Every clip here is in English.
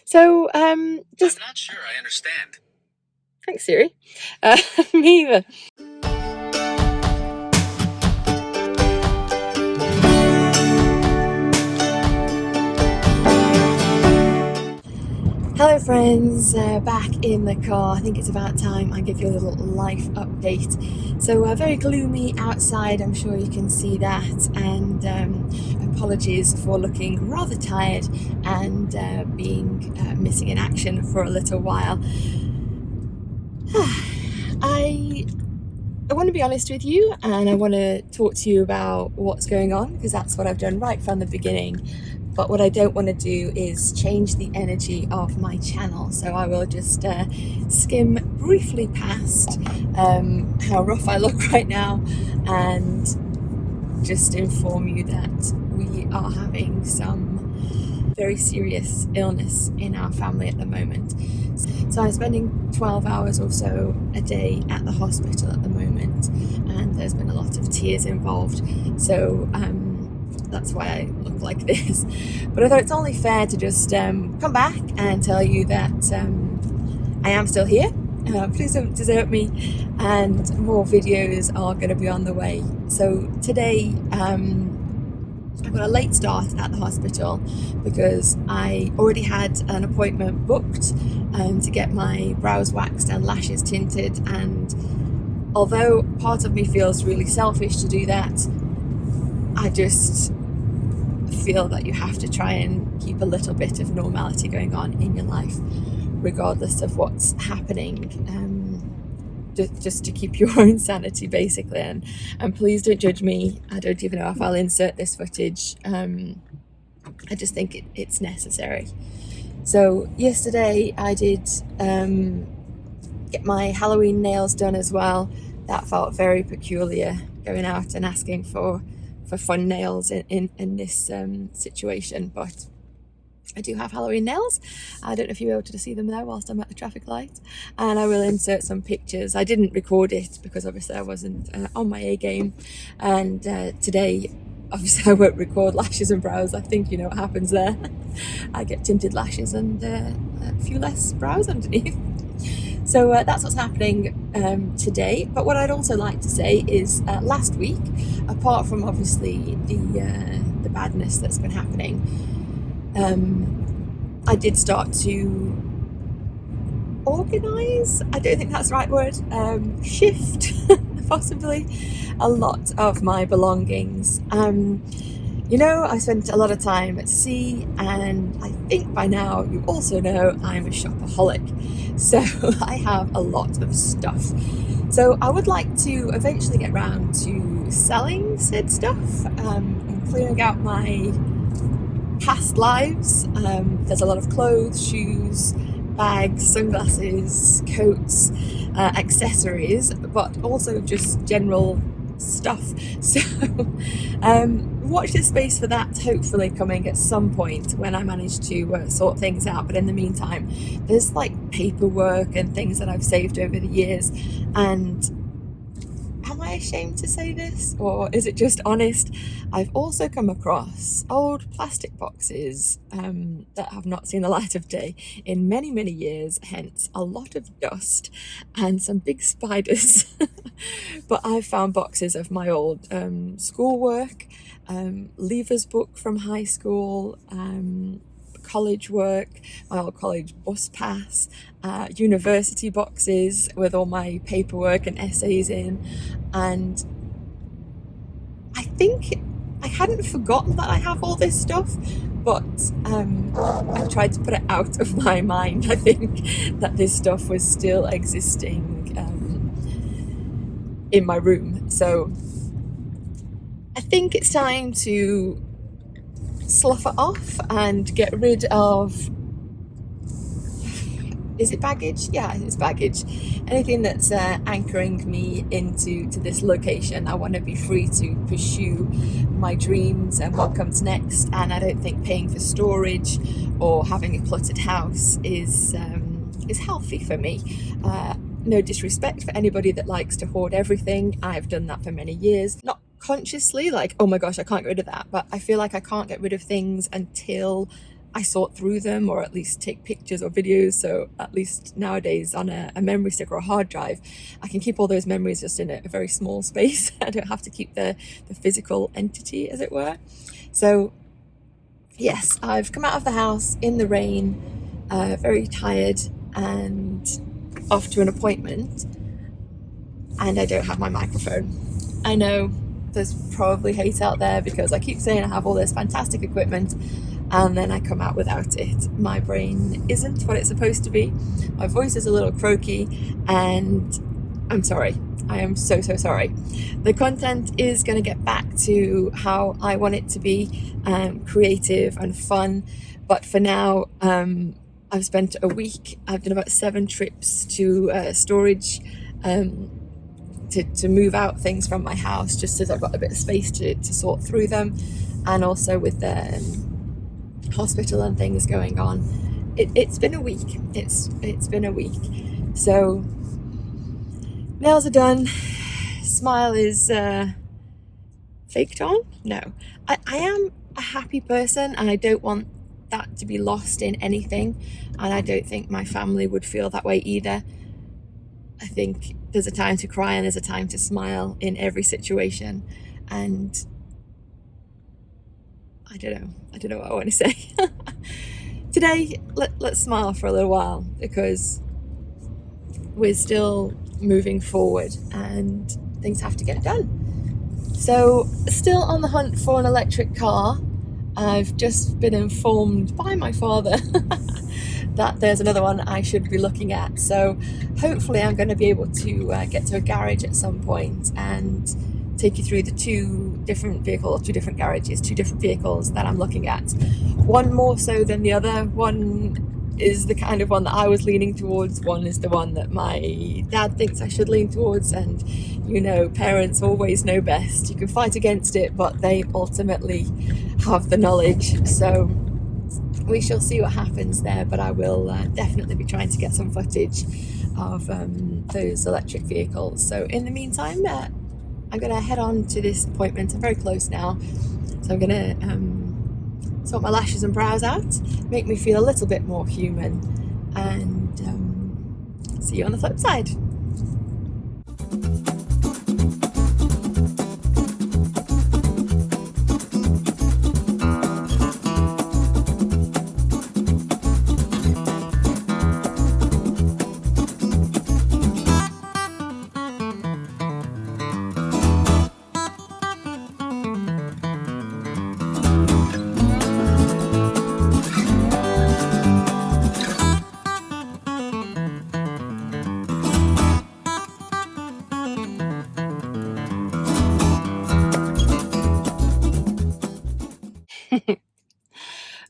So, I'm not sure I understand. thanks, Siri. Me either. Hello friends, back in the car. I think it's about time I give you a little life update. So very gloomy outside, I'm sure you can see that, and apologies for looking rather tired and being missing in action for a little while. I want to be honest with you, and I want to talk to you about what's going on, because that's what I've done right from the beginning. But what I don't want to do is change the energy of my channel, so I will just skim briefly past how rough I look right now and just inform you that we are having some very serious illness in our family at the moment. So I'm spending 12 hours or so a day at the hospital at the moment, and there's been a lot of tears involved. So that's why I look like this. But I thought it's only fair to just come back and tell you that I am still here. Please don't desert me, and more videos are going to be on the way. So today I've got a late start at the hospital because I already had an appointment booked to get my brows waxed and lashes tinted, and although part of me feels really selfish to do that, I just feel that you have to try and keep a little bit of normality going on in your life regardless of what's happening, just to keep your own sanity basically. And please don't judge me, I don't even know if I'll insert this footage. I just think it's necessary. So yesterday I did get my Halloween nails done as well. That felt very peculiar, going out and asking for fun nails in this situation, but I do have Halloween nails. I don't know if you'll be able to see them there whilst I'm at the traffic light, and I will insert some pictures. I didn't record it because obviously I wasn't on my A game, and today obviously I won't record lashes and brows. I think you know what happens there. I get tinted lashes and a few less brows underneath. So that's what's happening today. But what I'd also like to say is last week, apart from obviously the badness that's been happening, I did start to organise, I don't think that's the right word, shift possibly a lot of my belongings. You know, I spent a lot of time at sea, and I think by now you also know I'm a shopaholic, so I have a lot of stuff. So I would like to eventually get round to selling said stuff and clearing out my past lives. There's a lot of clothes, shoes, bags, sunglasses, coats, accessories, but also just general stuff. So watch this space for that, hopefully coming at some point when I manage to sort things out. But in the meantime, there's like paperwork and things that I've saved over the years, and am I ashamed to say this, or is it just honest? I've also come across old plastic boxes that have not seen the light of day in many, many years, hence a lot of dust and some big spiders. But I've found boxes of my old schoolwork, leavers book from high school, college work, my old college bus pass, university boxes with all my paperwork and essays in, and I think I hadn't forgotten that I have all this stuff, but I've tried to put it out of my mind. I think that this stuff was still existing in my room, so I think it's time to slough it off and get rid of, is it baggage? Yeah, it's baggage. Anything that's anchoring me into this location. I want to be free to pursue my dreams and what comes next, and I don't think paying for storage or having a cluttered house is healthy for me. No disrespect for anybody that likes to hoard everything. I've done that for many years. Not consciously, like, oh my gosh, I can't get rid of that, but I feel like I can't get rid of things until I sort through them, or at least take pictures or videos. So at least nowadays on a memory stick or a hard drive, I can keep all those memories just in a very small space. I don't have to keep the physical entity, as it were. So yes, I've come out of the house in the rain, very tired and off to an appointment, and I don't have my microphone. I know there's probably hate out there because I keep saying I have all this fantastic equipment and then I come out without it. My brain isn't what it's supposed to be. My voice is a little croaky, and I'm sorry. I am so sorry. The content is going to get back to how I want it to be, creative and fun. But for now, I've spent a week. I've done about 7 trips to storage, to move out things from my house, just so I've got a bit of space to sort through them, and also with the hospital and things going on. It's been a week. It's been a week. So nails are done. Smile is faked on. No, I am a happy person, and I don't want that to be lost in anything, and I don't think my family would feel that way either. I think there's a time to cry and there's a time to smile in every situation, and I don't know what I want to say. Today, let's smile for a little while, because we're still moving forward and things have to get done. So, still on the hunt for an electric car. I've just been informed by my father that there's another one I should be looking at. So hopefully I'm going to be able to get to a garage at some point and take you through the 2 different garages, 2 different vehicles that I'm looking at. One more so than the other. One is the kind of one that I was leaning towards. One is the one that my dad thinks I should lean towards, and you know, parents always know best. You can fight against it, but they ultimately have the knowledge. So we shall see what happens there, but I will definitely be trying to get some footage of those electric vehicles. So in the meantime, I'm going to head on to this appointment. I'm very close now, so I'm going to sort my lashes and brows out, make me feel a little bit more human, and see you on the flip side.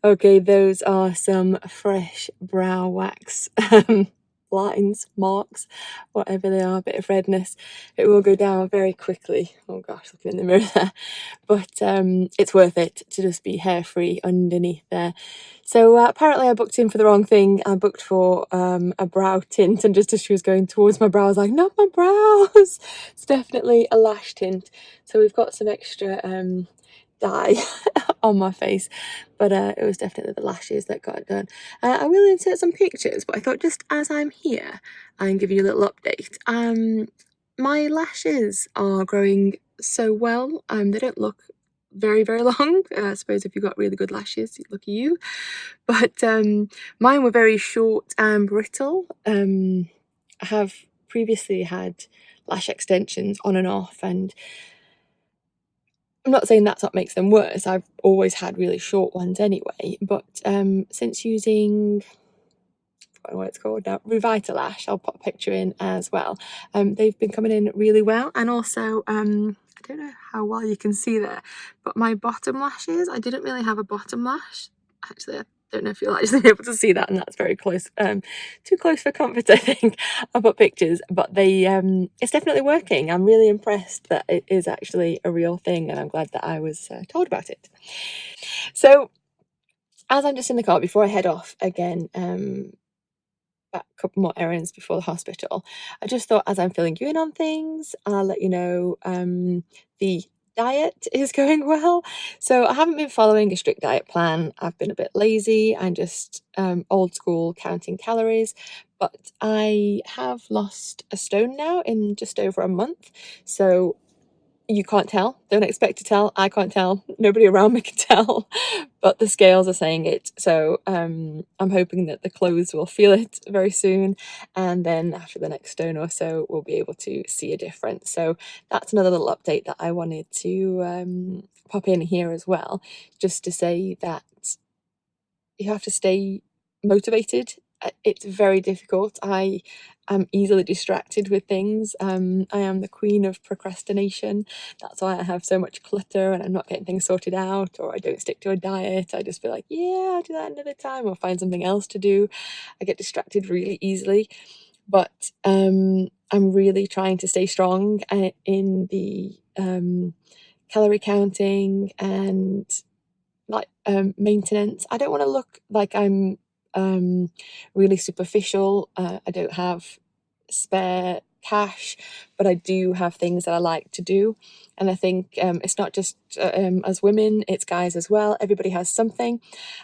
Okay, those are some fresh brow wax lines, marks, whatever they are, a bit of redness. It will go down very quickly. Oh gosh, look in the mirror there. But it's worth it to just be hair-free underneath there. So apparently I booked in for the wrong thing. I booked for a brow tint, and just as she was going towards my brow, I was like, not my brows! It's definitely a lash tint. So we've got some extra dye on my face, but it was definitely the lashes that got it done. I will insert some pictures, but I thought just as I'm here and give you a little update. My lashes are growing so well. They don't look very long. I suppose if you've got really good lashes, lucky you. But mine were very short and brittle. I have previously had lash extensions on and off, and I'm not saying that's what makes them worse. I've always had really short ones anyway, but since using, I don't know what it's called now, Lash, I'll put a picture in as well. They've been coming in really well, and also I don't know how well you can see there, but my bottom lashes, I didn't really have a bottom lash. Actually, I don't know if you'll actually be able to see that, and that's very close, too close for comfort, I think. I'll put pictures, but they it's definitely working. I'm really impressed that it is actually a real thing, and I'm glad that I was told about it. So as I'm just in the car before I head off again, a couple more errands before the hospital, I just thought, as I'm filling you in on things, I'll let you know the diet is going well. So I haven't been following a strict diet plan. I've been a bit lazy and just old school counting calories. But I have lost a stone now in just over a month. So you can't tell. Don't expect to tell. I can't tell. Nobody around me can tell. But the scales are saying it. So I'm hoping that the clothes will feel it very soon. And then after the next stone or so, we'll be able to see a difference. So that's another little update that I wanted to pop in here as well, just to say that you have to stay motivated. It's very difficult. I am easily distracted with things. I am the queen of procrastination. That's why I have so much clutter and I'm not getting things sorted out, or I don't stick to a diet. I just feel like, yeah, I'll do that another time, or find something else to do. I get distracted really easily. But I'm really trying to stay strong in the calorie counting and like maintenance. I don't want to look like I'm really superficial. I don't have spare cash, but I do have things that I like to do. And I think it's not just as women, it's guys as well. Everybody has something.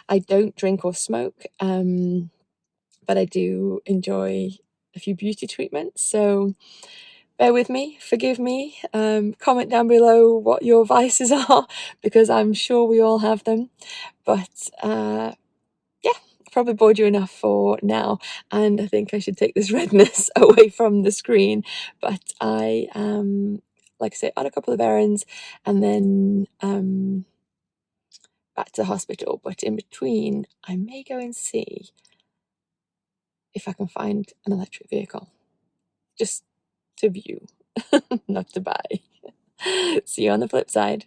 I don't drink or smoke, but I do enjoy a few beauty treatments. So bear with me, forgive me, comment down below what your vices are, because I'm sure we all have them. But yeah, I've probably bored you enough for now, and I think I should take this redness away from the screen. But I am, like I say, on a couple of errands, and then back to the hospital. But in between, I may go and see if I can find an electric vehicle, just to view, not to buy. See you on the flip side.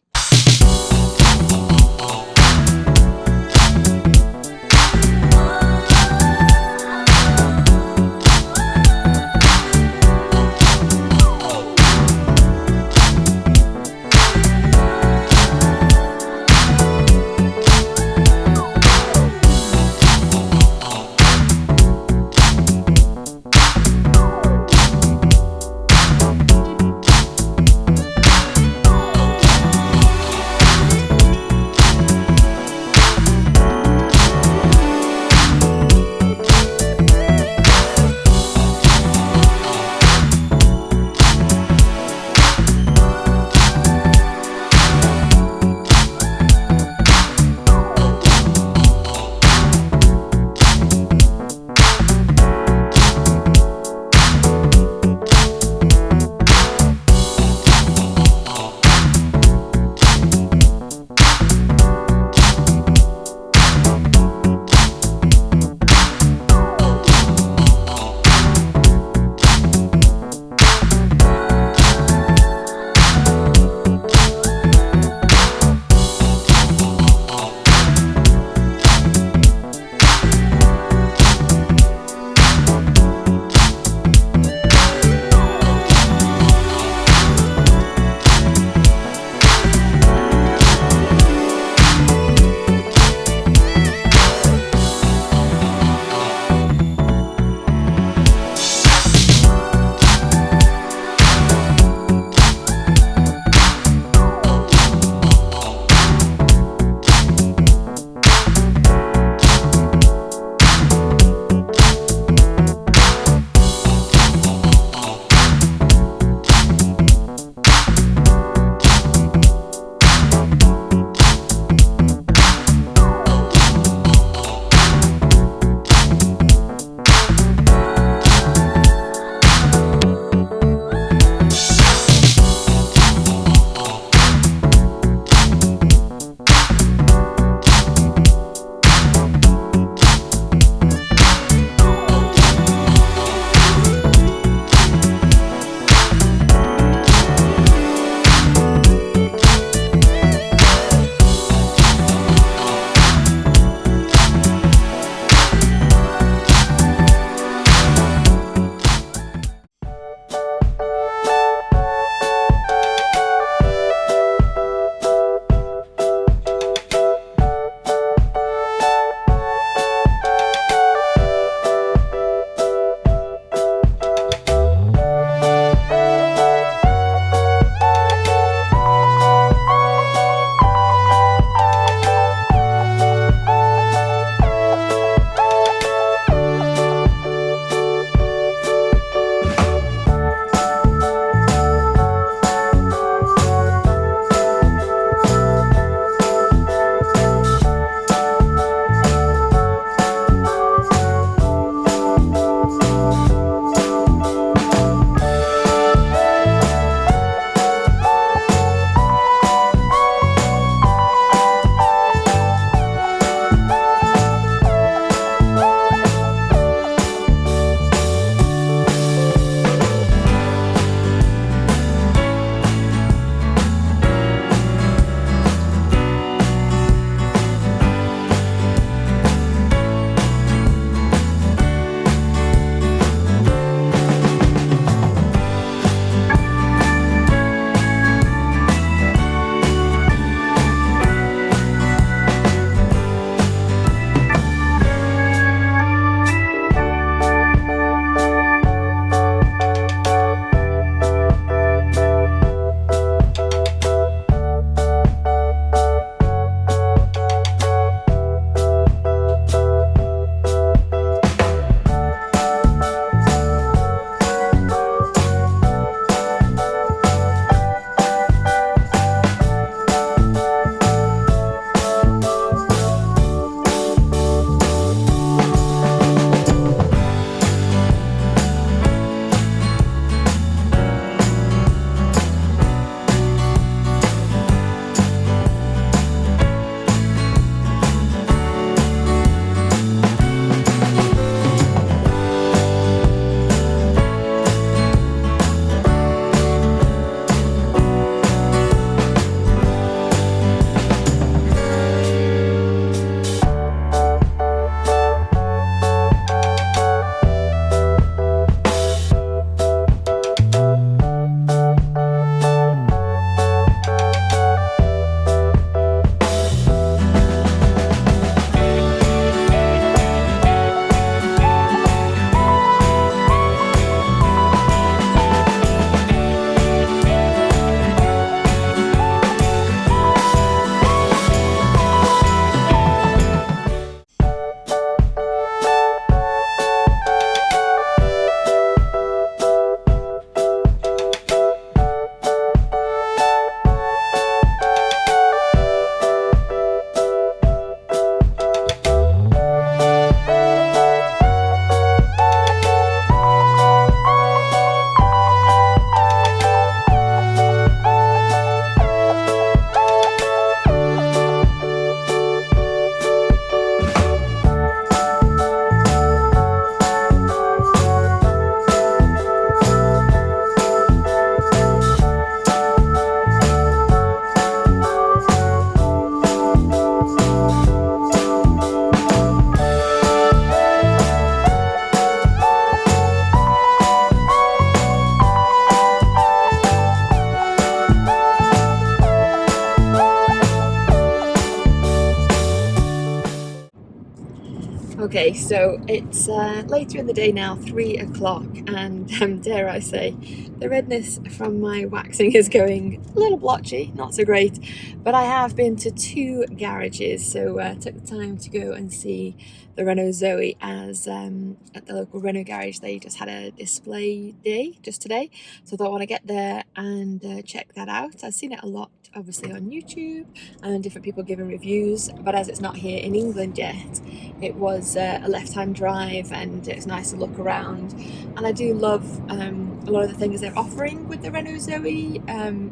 Okay, so it's later in the day now, 3 o'clock, and dare I say, the redness from my waxing is going a little blotchy, not so great, but I have been to 2 garages, so took the time to go and see the Renault Zoe as at the local Renault garage. They just had a display day just today, so I thought I want to get there and check that out. I've seen it a lot obviously on YouTube and different people giving reviews, but as it's not here in England yet, it was a left-hand drive and it's nice to look around, and I do love a lot of the things they're offering with the Renault Zoe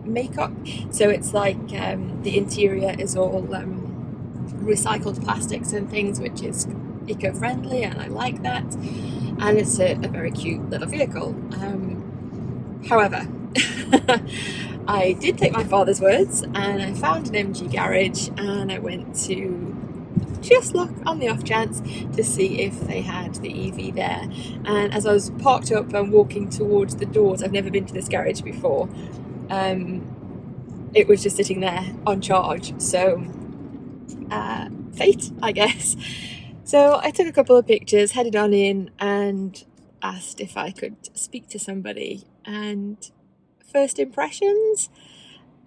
makeup. So it's like the interior is all recycled plastics and things, which is eco-friendly, and I like that, and it's a very cute little vehicle. However, I did take my father's words and I found an MG garage, and I went to just look on the off chance to see if they had the EV there. And as I was parked up and walking towards the doors, I've never been to this garage before, it was just sitting there on charge. So fate, I guess. So I took a couple of pictures, headed on in and asked if I could speak to somebody. And first impressions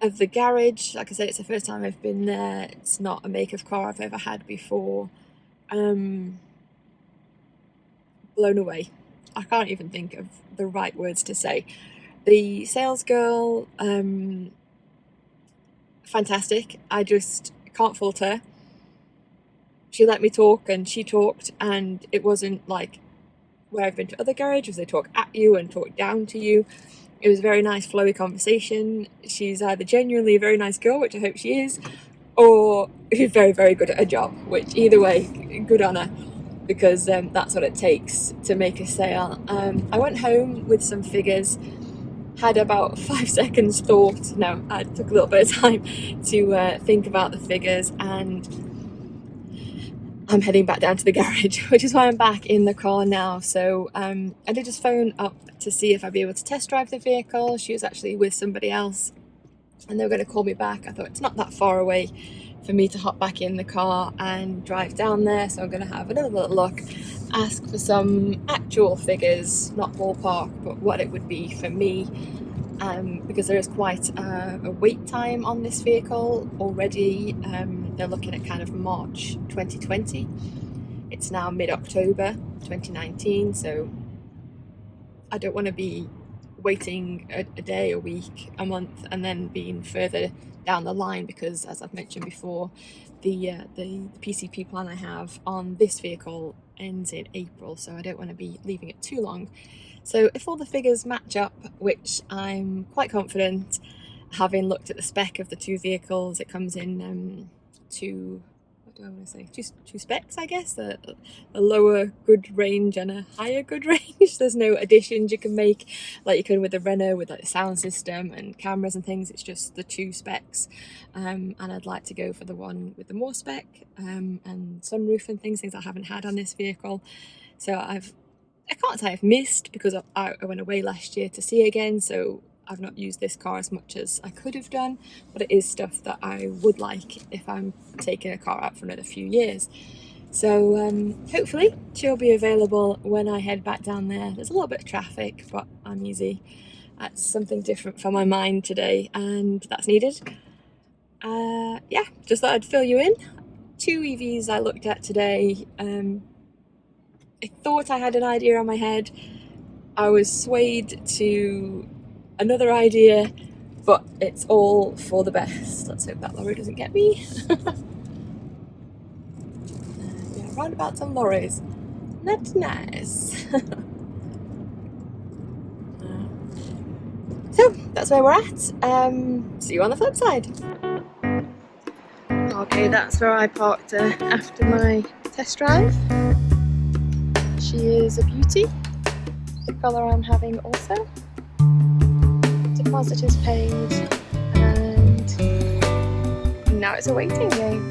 of the garage, like I said, it's the first time I've been there. It's not a make of car I've ever had before. Blown away. I can't even think of the right words to say. The sales girl, fantastic. I just can't fault her. She let me talk and she talked, and it wasn't like where I've been to other garages, they talk at you and talk down to you. It was a very nice flowy conversation. She's either genuinely a very nice girl, which I hope she is, or she's very, very good at her job, which either way, good on her, because that's what it takes to make a sale. I went home with some figures, had about 5 seconds thought. No, I took a little bit of time to think about the figures, and I'm heading back down to the garage, which is why I'm back in the car now. So I did just phone up to see if I'd be able to test drive the vehicle. She was actually with somebody else and they were going to call me back. I thought it's not that far away for me to hop back in the car and drive down there, so I'm going to have another little look, ask for some actual figures, not ballpark, but what it would be for me, because there is quite a wait time on this vehicle already. They're looking at kind of March 2020. It's now mid-October 2019, so I don't want to be waiting a day, a week, a month, and then being further down the line, because as I've mentioned before, the PCP plan I have on this vehicle ends in April, so I don't want to be leaving it too long. So if all the figures match up, which I'm quite confident, having looked at the spec of the 2 vehicles, it comes in two specs, I guess, a lower good range and a higher good range. There's no additions you can make like you can with the Renault, with like the sound system and cameras and things. It's just the 2 specs, and I'd like to go for the one with the more spec and sunroof and things I haven't had on this vehicle. So I can't say I've missed, because I went away last year to see again, so I've not used this car as much as I could have done, but it is stuff that I would like if I'm taking a car out for another few years. So hopefully she'll be available when I head back down there. There's a little bit of traffic, but I'm easy. That's something different for my mind today, and that's needed. Yeah, just thought I'd fill you in. 2 EVs I looked at today. I thought I had an idea on my head. I was swayed to another idea, but it's all for the best. Let's hope that lorry doesn't get me. Yeah, roundabouts and lorries. That's nice. So that's where we're at. See you on the flip side. Okay, that's where I parked after my test drive. She is a beauty. The colour I'm having also. Deposit is paid, and now it's a waiting game.